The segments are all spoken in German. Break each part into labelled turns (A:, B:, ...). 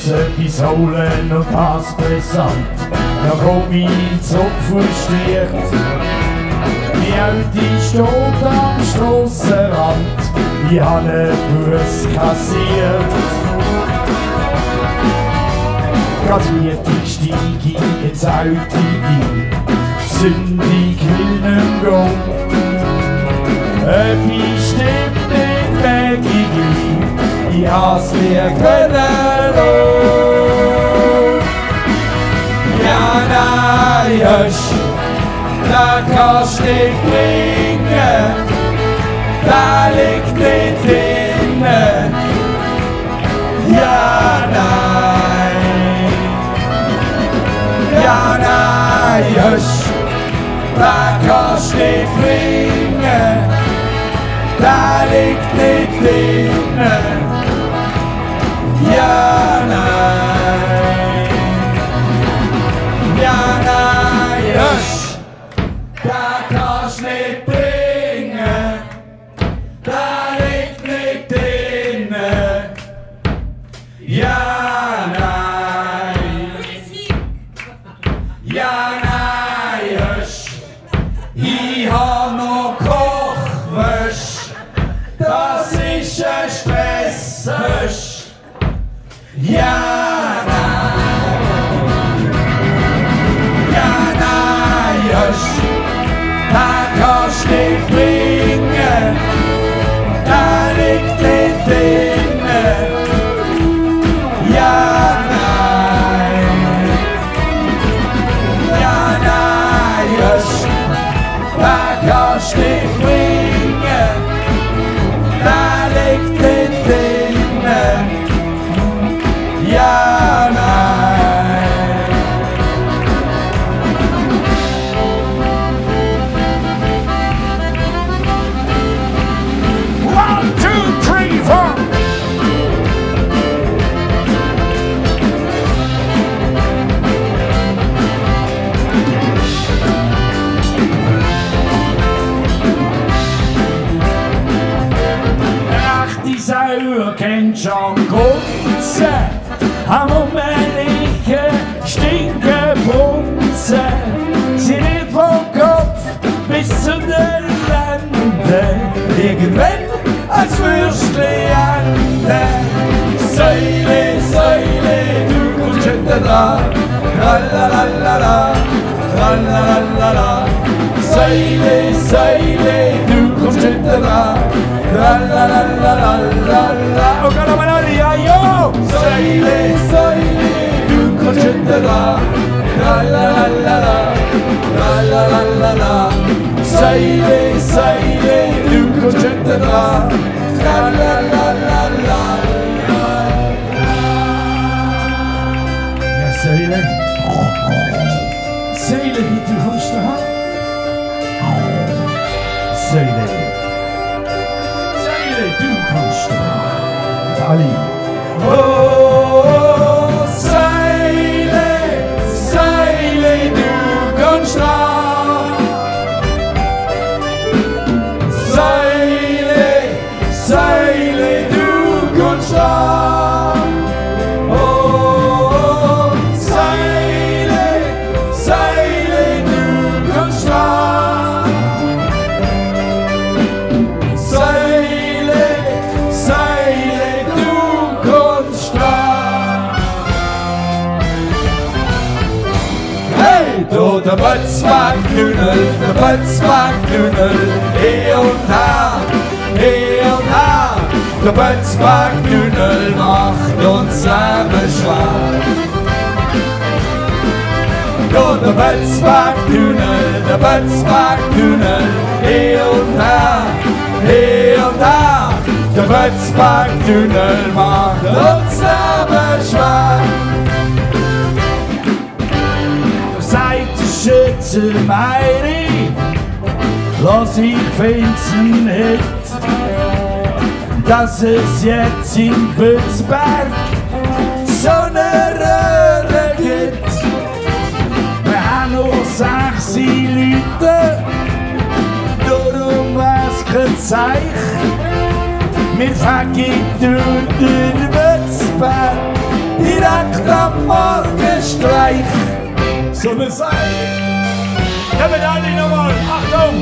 A: Etwas holen und das brisant, da komm ich zurückverstricht. Die Alte steht am Strassenrand, ich habe einen Bus kassiert. Grad wie steig ich ins Auto ein, sündig will nicht gehen. Etwas stimmt nicht weg, ich has mir können. Ja, nein, da kannst du nicht bringen, da liegt nicht drinnen. Ja, nein, da kannst du nicht bringen, da liegt nicht drinnen. Ja, nein, da kannst du nicht bringen, da liegt nicht drinnen. Ja, nein, ich hab noch Kochwäsch, das ist ein Stresswäsch. Ja, da kannst du nicht bringen, da liegt nicht drinnen. Ja, nein, da kannst du nicht bringen, da liegt nicht drinnen. Ja, Sauer kennt schon Kunze, am Umliegen stinken Brunzen, sie nicht vom Kopf bis zu den Lenden, irgendwann als Würstchen enden. Säule, Säule, du kommst hinten dran, tralalala, tralalala. Säule, Säule, du kommst hinten dran. La la la la la la la. Oh, cara Maria, yo. Säule, Säule, du kommst hinten dran. La la la la la, la la la la la. Säule, Säule, du kommst hinten dran. La la la la la. Ja, Säule. Säule, du kommst dran. Säule. Du kommst dran, Ali. Oh, Säule, Säule, du kommst dran. Säule, Säule, du kommst dran. Oh, Säule, Säule, du kommst dran. Der Bötzbach-Knüppel, der Bötzbach-Knüppel, und her, der Bötzbach-Knüppel macht uns Leben schwer. Der Bötzbach-Knüppel, der Bötzbach-Knüppel, und her, der Bötzbach-Knüppel macht uns Leben schwer. Schütze Meiri, lass ich finden nicht, dass es jetzt in Bützberg sag ich dir den Mützberg, direkt am Morgenstreich. So eine Sache. Kommen alle nochmal, Achtung!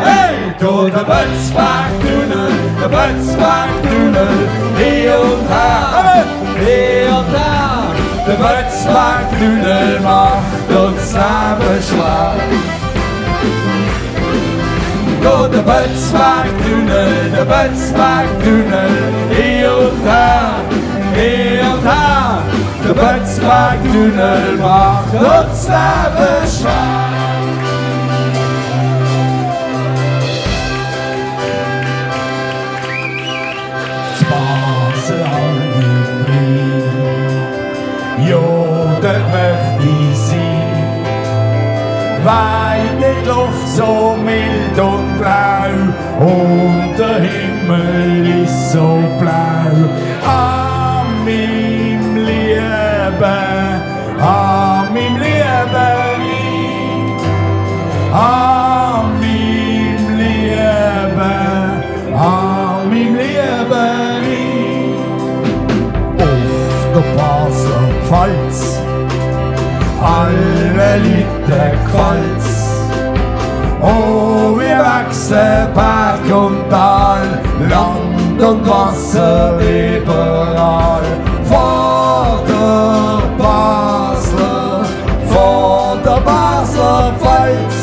A: Hey, du, der Mützberg-Tunnel, der Mützberg-Tunnel, hier und her, hier und her. Der Mützberg-Tunnel macht uns Leben schwer. Du, der Mützberg-Tunnel, der Mützberg-Tunnel, hier und her, hier und her. Der Mützberg-Tunnel macht uns Leben schwer. Ja, dort möchte ich sein, weil die Luft so mild und blau und der Himmel ist so blau. An meinem Leben, an meinem Leben, an meinem Leben, an meinem Leben. Der Basler Pfalz, alle Leute gefällt's. Oh, wir wachsen Berg und Tal, Land und Wasser überall. Vor der Basler Pfalz, vor der Basler Pfalz.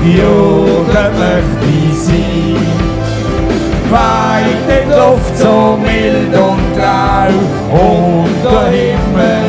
A: Jo, da möchte ich sein, weil die Luft so mild und grau und der Himmel